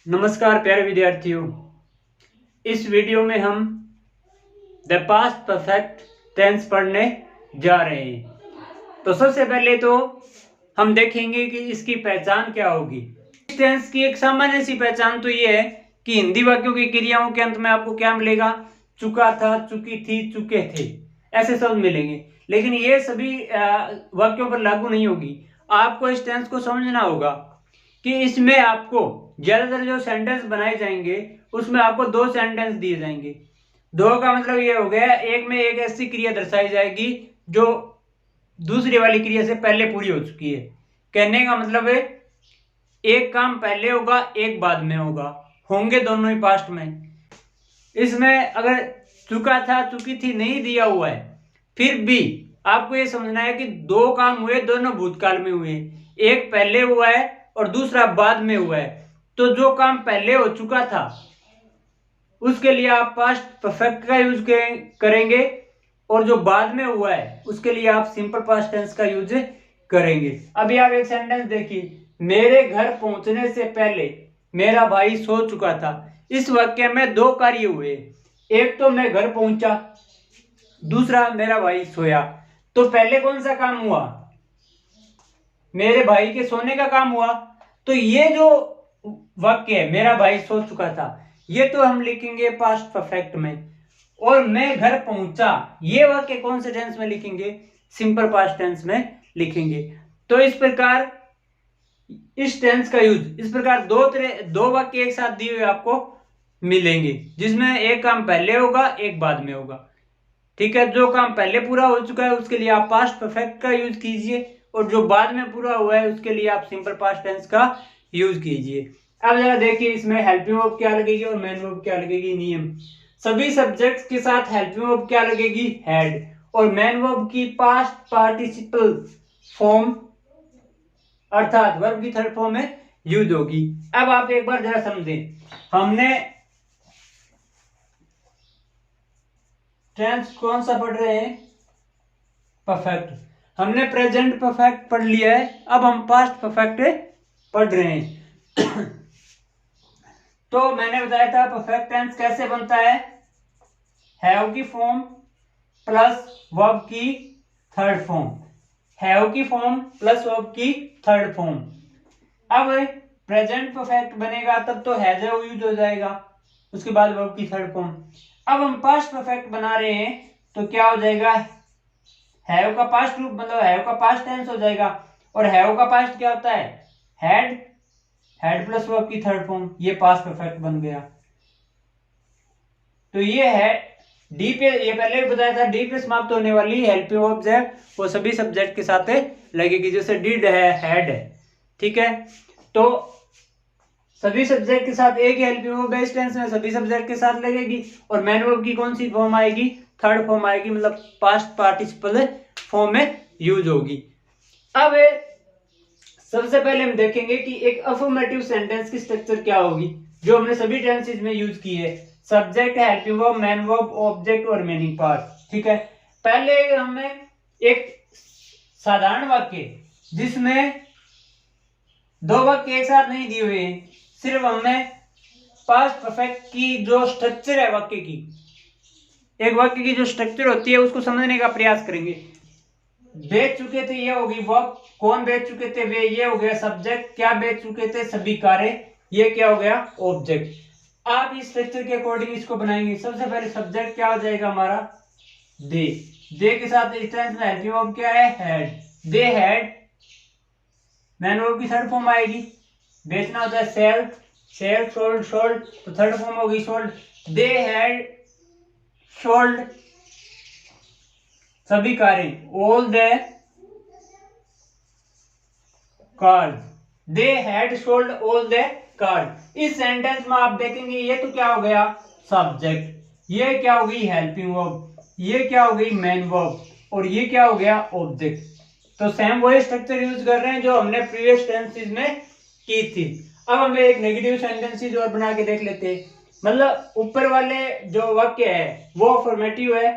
नमस्कार प्यारे विद्यार्थियों, इस वीडियो में हम द पास्ट परफेक्ट टेंस पढ़ने जा रहे हैं। तो सबसे पहले तो हम देखेंगे कि इसकी पहचान क्या होगी। इस टेंस की एक सामान्य सी पहचान तो ये है कि हिंदी वाक्यों की क्रियाओं के अंत में आपको क्या मिलेगा, चुका था, चुकी थी, चुके थे, ऐसे शब्द मिलेंगे। लेकिन ये सभी वाक्यों पर लागू नहीं होगी। आपको इस टेंस को समझना होगा कि इसमें आपको ज्यादातर जो सेंटेंस बनाए जाएंगे उसमें आपको दो सेंटेंस दिए जाएंगे। दो का मतलब ये हो गया, एक में एक ऐसी क्रिया दर्शाई जाएगी जो दूसरी वाली क्रिया से पहले पूरी हो चुकी है। कहने का मतलब है एक काम पहले होगा, एक बाद में होगा, होंगे दोनों ही पास्ट में। इसमें अगर चुका था, चुकी थी नहीं दिया हुआ है, फिर भी आपको ये समझना है कि दो काम हुए, दोनों भूतकाल में हुए, एक पहले हुआ है और दूसरा बाद में हुआ है। तो जो काम पहले हो चुका था उसके लिए आप पास्ट परफेक्ट का यूज करेंगे और जो बाद में हुआ है उसके लिए आप सिंपल पास्ट टेंस का यूज करेंगे। अभी आप एक सेंटेंस देखिए, मेरे घर पहुंचने से पहले मेरा भाई सो चुका था। इस वाक्य में दो कार्य हुए, एक तो मैं घर पहुंचा, दूसरा मेरा भाई सोया। तो पहले कौन सा काम हुआ? मेरे भाई के सोने का काम हुआ। तो ये जो वाक्य है मेरा भाई सो चुका था, ये तो हम लिखेंगे पास्ट परफेक्ट में। और मैं घर पहुंचा, ये वाक्य कौन से टेंस में लिखेंगे? सिंपल पास्ट टेंस में लिखेंगे। तो इस प्रकार इस टेंस का यूज, इस प्रकार दो वाक्य एक साथ दिए हुए आपको मिलेंगे जिसमें एक काम पहले होगा, एक बाद में होगा। ठीक है, जो काम पहले पूरा हो चुका है उसके लिए आप पास्ट परफेक्ट का यूज कीजिए और जो बाद में पूरा हुआ है उसके लिए आप सिंपल पास्ट टेंस का यूज कीजिए। अब जरा देखिए इसमें हेल्पिंग वर्ब क्या लगेगी और मेन वर्ब क्या लगेगी। नियम, सभी सब्जेक्ट्स के साथ हेल्पिंग वर्ब क्या लगेगी? हैड। और मेन वर्ब की पास्ट पार्टिसिपल फॉर्म अर्थात वर्ब की थर्ड फॉर्म में यूज होगी। अब आप एक बार जरा समझें, हमने टेंस कौन सा पढ़ रहे हैं? परफेक्ट। हमने प्रेजेंट परफेक्ट पढ़ लिया है, अब हम पास्ट परफेक्ट पढ़ रहे हैं। तो मैंने बताया था परफेक्ट टेंस कैसे बनता है, हैव की फॉर्म प्लस वर्ब की थर्ड फॉर्म, हैव की फॉर्म प्लस वर्ब की थर्ड फॉर्म। अब प्रेजेंट परफेक्ट बनेगा तब तो हैज यूज हो जाएगा, उसके बाद वर्ब की थर्ड फॉर्म। अब हम पास्ट परफेक्ट बना रहे हैं तो क्या हो जाएगा? हैव का पास्ट रूप मतलब हैव का पास्ट टेंस हो जाएगा। और हैव का पास्ट क्या होता है? हैड। हैड प्लस वर्ब की थर्ड फॉर्म, ये पास्ट परफेक्ट बन गया। तो ये है डी पे, ये पहले भी बताया था, डी पे समाप्त होने वाली हेल्पिंग वर्ब्स है वो सभी सब्जेक्ट के साथ लगेगी, जैसे डिड है, हैड है। ठीक है, तो सभी सब्जेक्ट के साथ एक हेल्पिंग वर्ब बेस टेंस में सभी सब्जेक्ट के साथ लगेगी। और मेन वर्ब की कौन सी फॉर्म आएगी? थर्ड फॉर्म आएगी, मतलब पास्ट पार्टिसिपल फॉर्म में यूज होगी। अब सबसे पहले हम देखेंगे कि एक अफर्मेटिव सेंटेंस की स्ट्रक्चर क्या होगी जो हमने सभी टेंसेस में यूज की है। Subject, helping verb, main verb, object और मीनिंग पार्ट। ठीक है, पहले हमें एक साधारण वाक्य जिसमें दो वाक्य एक साथ नहीं दिए हुए हैं, सिर्फ हमें पास्ट परफेक्ट की जो स्ट्रक्चर है वाक्य की, एक वाक्य की जो स्ट्रक्चर होती है उसको समझने का प्रयास करेंगे। बेच चुके थे, ये होगी वर्ब। कौन बेच चुके थे? वे, ये हो गया सब्जेक्ट। क्या बेच चुके थे? सभी कारें, ये क्या हो गया? ऑब्जेक्ट। आप इस स्ट्रक्चर के अकॉर्डिंग इसको बनाएंगे। सबसे पहले सब्जेक्ट क्या हो जाएगा हमारा? दे। दे के साथ इस टेंस में हेल्पिंग वर्ब क्या है? Had. They had. Main verb की थर्ड फॉर्म आएगी, बेचना होता है सेल, सेल, सोल्ड, सोल्ड, तो थर्ड फॉर्म होगी सोल्ड। दे हैड सोल्ड सभी कारें, all the cars. They had sold all the cars. इस सेंटेंस में आप देखेंगे ये तो क्या हो गया? सब्जेक्ट। ये क्या हो गई? Helping verb. ये क्या हो गई? Main verb. और ये क्या हो गया? ऑब्जेक्ट। तो सेम वही स्ट्रक्चर यूज कर रहे हैं जो हमने प्रीवियस टेंसेस में की थी। अब हमें एक नेगेटिव सेंटेंसेस और बना के देख लेते हैं। मतलब ऊपर वाले जो वाक्य है वो अफर्मेटिव है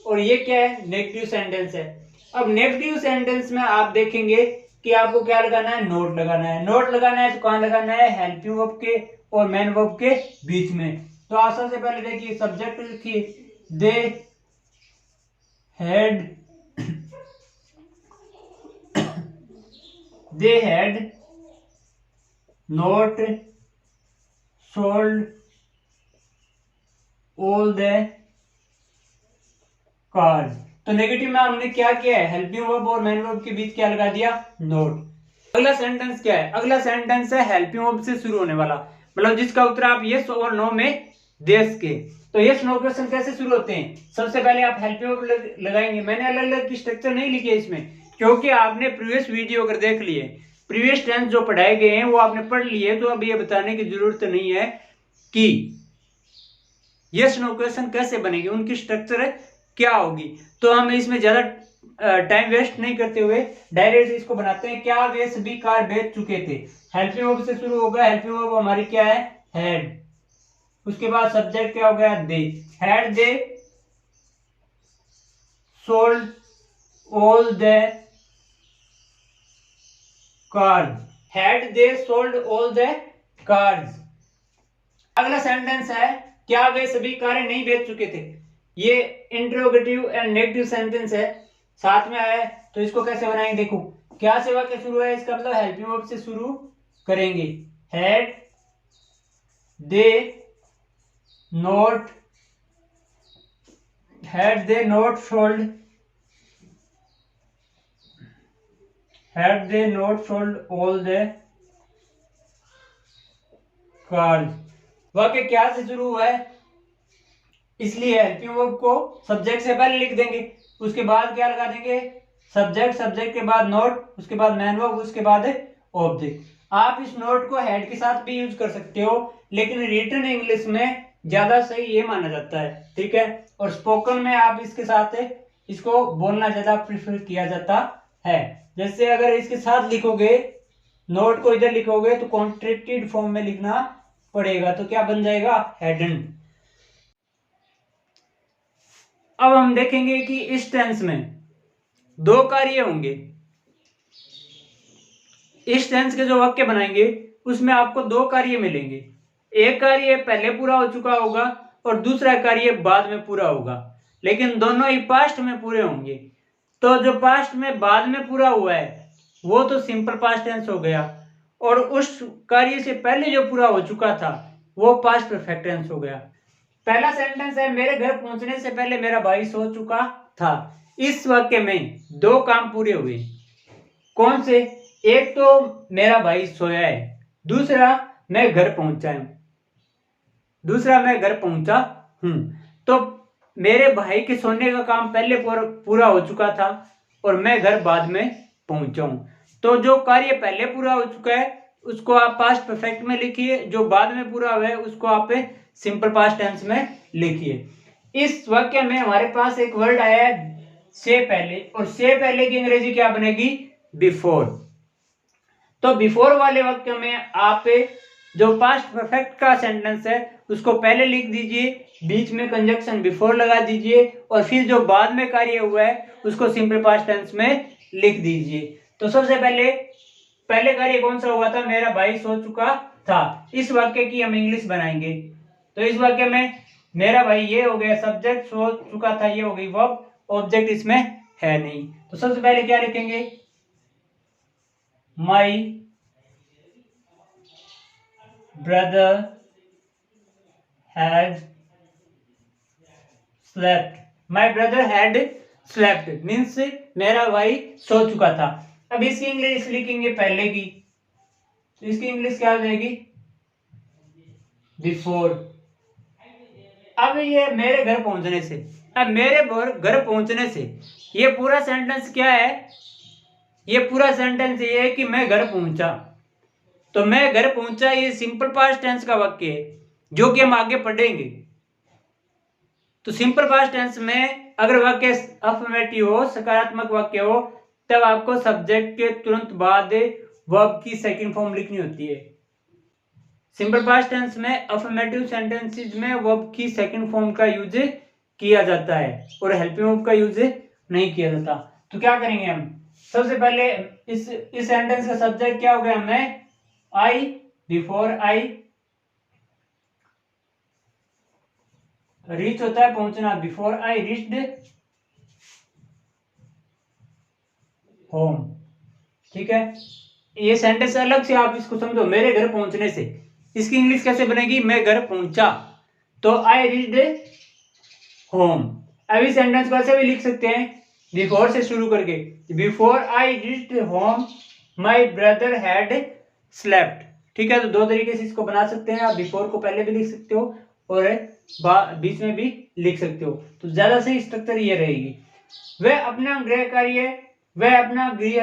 और ये क्या है? नेगेटिव सेंटेंस है। अब नेगेटिव सेंटेंस में आप देखेंगे कि आपको क्या लगाना है? नोट लगाना है। नोट लगाना है तो कहां लगाना है? हेल्पिंग वर्ब के और मेन वर्ब के बीच में। तो आप सबसे पहले देखिए सब्जेक्ट लिखिए, they had not sold all the cars. तो नेगेटिव में हमने क्या किया है, हेल्पिंग वर्ब और मेन वर्ब के बीच क्या लगा दिया, नोट। अगला सेंटेंस क्या है, अगला सेंटेंस है हेल्पिंग वर्ब से शुरू होने वाला, मतलब जिसका उत्तर आप यस और नो में दे सके। तो यस नो क्वेश्चन कैसे शुरू होते हैं, सबसे पहले आप हेल्पिंग वर्ब लगाएंगे। मैंने अलग अलग की स्ट्रक्चर नहीं लिखी है इसमें, क्योंकि आपने प्रीवियस वीडियो अगर देख लिए, प्रीवियस टेंस जो पढ़ाए गए हैं वो आपने पढ़ लिए, तो अब ये बताने की जरूरत नहीं है कि यस नो क्वेश्चन कैसे बनेंगे, उनकी स्ट्रक्चर क्या होगी। तो हम इसमें ज्यादा टाइम वेस्ट नहीं करते हुए डायरेक्ट इसको बनाते हैं। क्या वे सभी कार बेच चुके थे, हेल्पिंग वर्ब से शुरू होगा। हेल्पिंग वर्ब हमारी क्या है, हैड। उसके बाद सब्जेक्ट क्या हो गया, they. Had they sold all the cars, had they sold all the cars. अगला सेंटेंस है क्या वे सभी कारें नहीं बेच चुके थे। ये इंट्रोगेटिव एंड नेगेटिव सेंटेंस है, साथ में आया है। तो इसको कैसे बनाएंगे, देखो क्या से वाक्य शुरू है, इसका मतलब हेल्पिंग वर्ब से शुरू करेंगे। Had they not sold, had they not sold all the cars. वाक्य क्या से शुरू हुआ है, इसलिए हेल्पिंग वर्ब को सब्जेक्ट से पहले लिख देंगे, उसके बाद क्या लगा देंगे, सब्जेक्ट, सब्जेक्ट के बाद नोट, उसके बाद मैन वर्ब, उसके बाद ऑब्जेक्ट। आप इस नोट को हेड के साथ भी यूज कर सकते हो, लेकिन रिटन इंग्लिश में ज्यादा सही ये माना जाता है, ठीक है। और स्पोकन में आप इसके साथ इसको बोलना ज्यादा प्रिफर किया जाता है। जैसे अगर इसके साथ लिखोगे, नोट को इधर लिखोगे तो कॉन्ट्रैक्टेड फॉर्म में लिखना पड़ेगा, तो क्या बन जाएगा, हेडन। अब हम देखेंगे कि इस टेंस में दो कार्य होंगे। इस टेंस के जो वाक्य बनाएंगे उसमें आपको दो कार्य मिलेंगे, एक कार्य पहले पूरा हो चुका होगा और दूसरा कार्य बाद में पूरा होगा, लेकिन दोनों ही पास्ट में पूरे होंगे। तो जो पास्ट में बाद में पूरा हुआ है वो तो सिंपल पास्ट टेंस हो गया, और उस कार्य से पहले जो पूरा हो चुका था वो पास्ट परफेक्ट टेंस हो गया। पहला सेंटेंस है मेरे घर पहुंचने से पहले मेरा भाई सो चुका था। इस वाक्य में दो काम पूरे हुए, कौन से, एक तो मेरा भाई सोया है, दूसरा मैं घर पहुंचा हूं। तो मेरे भाई के सोने का काम पहले पूरा हो चुका था और मैं घर बाद में पहुंचा हूं। तो जो कार्य पहले पूरा हो चुका है उसको आप पास्ट परफेक्ट में लिखिए, जो बाद में पूरा हुआ है उसको आप सिंपल पास्ट टेंस में लिखिए। इस वाक्य में हमारे पास एक वर्ड आया है से पहले, और से पहले की अंग्रेजी क्या बनेगी, बिफोर। तो बिफोर वाले वाक्य में आप जो पास्ट परफेक्ट का सेंटेंस है उसको पहले लिख दीजिए, बीच में कंजक्शन बिफोर लगा दीजिए, और फिर जो बाद में कार्य हुआ है उसको सिंपल पास्ट टेंस में लिख दीजिए। तो सबसे पहले कार्य कौन सा हुआ था, मेरा भाई सो चुका था। इस वाक्य की हम इंग्लिश बनाएंगे। तो इस वाक्य में मेरा भाई ये हो गया सब्जेक्ट, सो चुका था ये हो गई वर्ब, ऑब्जेक्ट इसमें है नहीं। तो सबसे पहले क्या लिखेंगे, my brother had slept. My brother had slept means मेरा भाई सो चुका था। अब इसकी इंग्लिश लिखेंगे पहले की, तो इसकी इंग्लिश क्या हो जाएगी, बिफोर। अब ये मेरे घर पहुंचने से, अब मेरे घर पहुंचने से, ये पूरा सेंटेंस क्या है, ये पूरा सेंटेंस ये है कि मैं घर पहुंचा। तो मैं घर पहुंचा ये सिंपल पास्ट टेंस का वाक्य है जो कि हम आगे पढ़ेंगे। तो सिंपल पास्ट टेंस में अगर वाक्य अफर्मेटिव हो, सकारात्मक वाक्य हो, तब आपको सब्जेक्ट के तुरंत बाद वर्ब की सेकंड फॉर्म लिखनी होती है। सिंपल पास्ट टेंस में अफर्मेटिव सेंटेंसेस में वर्ब की सेकंड फॉर्म का यूज किया जाता है और हेल्पिंग वर्ब का यूज नहीं किया जाता। तो क्या करेंगे हम, सबसे पहले इस सेंटेंस का सब्जेक्ट क्या हो गया, मैं, आई, बिफोर आई रीच होता है पहुंचना, बिफोर आई रीच्ड होम। ठीक है, ये सेंटेंस अलग से आप इसको समझो, मेरे घर पहुंचने से। इसकी इंग्लिश कैसे बनेगी, मैं घर पहुंचा, तो आई रीच्ड होम। अब इस सेंटेंस को ऐसे भी लिख सकते हैं, बिफोर से शुरू करके, before I reached home my brother had slept. ठीक है, तो दो तरीके से इसको बना सकते हैं। आप बिफोर को पहले भी लिख सकते हो और बीच में भी लिख सकते हो, तो ज्यादा सही स्ट्रक्चर ये रहेगी। वह अपना गृह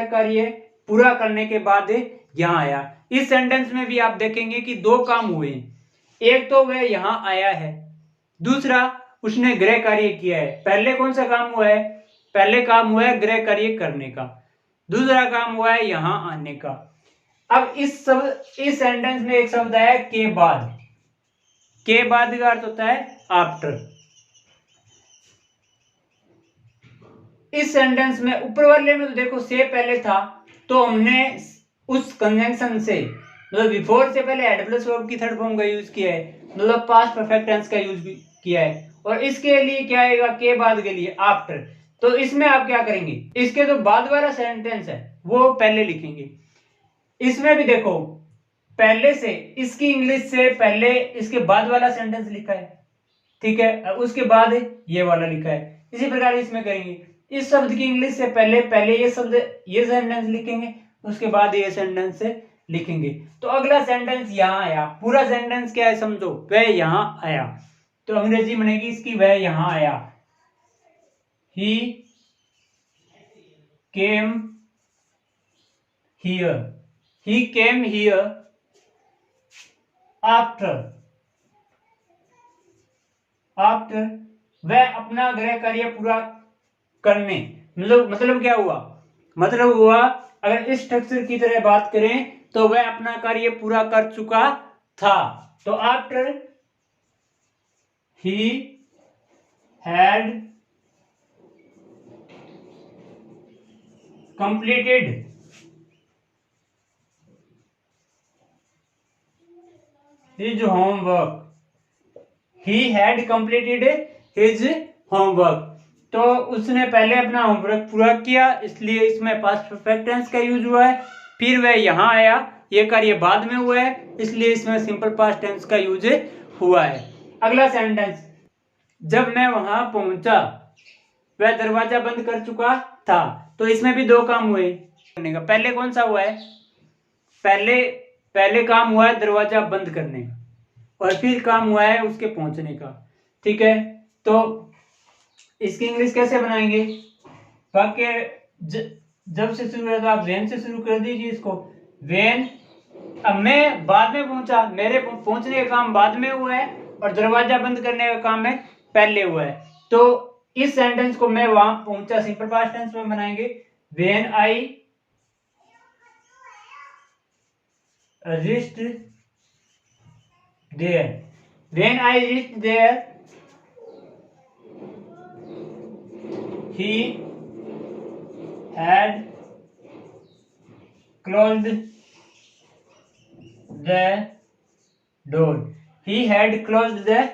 कार्य पूरा करने के बाद यहाँ आया। इस सेंटेंस में भी आप देखेंगे कि दो काम हुए, एक तो वह यहाँ आया है, दूसरा उसने गृह कार्य किया है। पहले कौन सा काम हुआ है, पहले काम हुआ है गृह कार्य करने का, दूसरा काम हुआ है यहाँ आने का। अब इस सेंटेंस में एक शब्द आया के बाद। के बाद का अर्थ होता है आफ्टर। इस सेंटेंस में ऊपर वाले में तो देखो से पहले था, तो हमने उस कंजंक्शन से, मतलब बिफोर से पहले हेड प्लस वर्ब की थर्ड फॉर्म का यूज किया है, मतलब पास्ट परफेक्ट टेंस का यूज किया है। और इसके लिए क्या आएगा, के बाद के लिए आफ्टर। तो इसमें आप क्या करेंगे, इसके जो बाद वाला सेंटेंस है वो पहले लिखेंगे। इसमें भी देखो पहले से, इसकी इंग्लिश से पहले इसके बाद वाला सेंटेंस लिखा है, ठीक है, उसके बाद ये वाला लिखा है। इसी प्रकार इसमें करेंगे, इस शब्द की इंग्लिश से पहले पहले ये शब्द, ये सेंटेंस लिखेंगे, उसके बाद ये सेंटेंस से लिखेंगे। तो अगला सेंटेंस यहाँ आया, पूरा सेंटेंस क्या है समझो, वह यहाँ आया, तो अंग्रेजी बनेगी इसकी वह यहाँ आया। He came here, he came here after वह अपना गृह कार्य पूरा करने, मतलब क्या हुआ, मतलब हुआ अगर इस स्ट्रक्चर की तरह बात करें तो वह अपना कार्य पूरा कर चुका था। तो after he had completed his homework, he had completed his homework, तो उसने पहले अपना होमवर्क पूरा किया, इसलिए इसमें पास्ट परफेक्ट टेंस का यूज हुआ है। फिर वह यहाँ आया, ये कार्य बाद में हुआ है, इसलिए इसमें सिंपल पास्ट टेंस का यूज हुआ है। अगला सेंटेंस, जब मैं वहां पहुंचा वह दरवाजा बंद कर चुका था, तो इसमें भी दो काम हुए करने का। पहले कौन सा हुआ है, पहले काम हुआ है दरवाजा बंद करने का, और फिर काम हुआ है उसके पहुंचने का। ठीक है, तो इसकी इंग्लिश कैसे बनाएंगे, वाक्य जब से शुरू है तो आप वेन से शुरू कर दीजिए इसको, वेन। अब मैं बाद में पहुंचा, मेरे पहुंचने का काम बाद में हुआ है और दरवाजा बंद करने का काम है पहले हुआ है। तो इस सेंटेंस को मैं वहां पहुंचा सिंपल पास्ट टेंस में बनाएंगे, when I reached there, when I reached there he had closed the door, he had closed the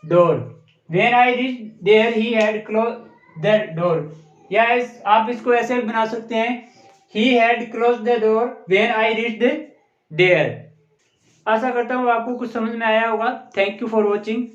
door, when I reached there he had closed the door। या आप इसको ऐसे भी बना सकते हैं, he had closed the door when I reached there। आशा करता हूँ आपको कुछ समझ में आया होगा। Thank you for watching.